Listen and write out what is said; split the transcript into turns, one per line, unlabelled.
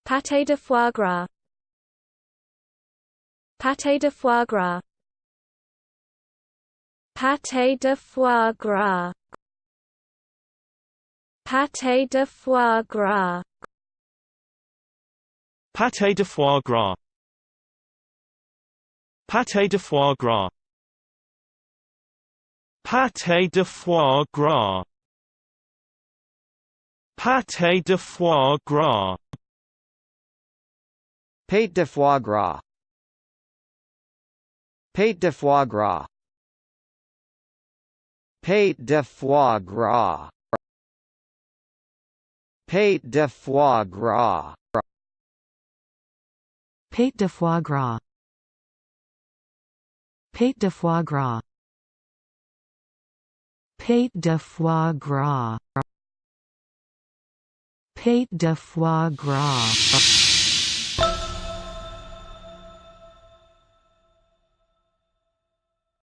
Pate de foie gras. Pate de foie gras. Pate de foie gras. Pate de foie gras.
Pate de foie gras. Pate de foie gras. Pate de foie gras. Pate de foie gras.
Pate de foie gras. Pate de foie gras. Pate de foie gras. Pate de foie gras.
Pate de foie gras. Pate de foie gras. Pate de foie gras. Pate de foie gras.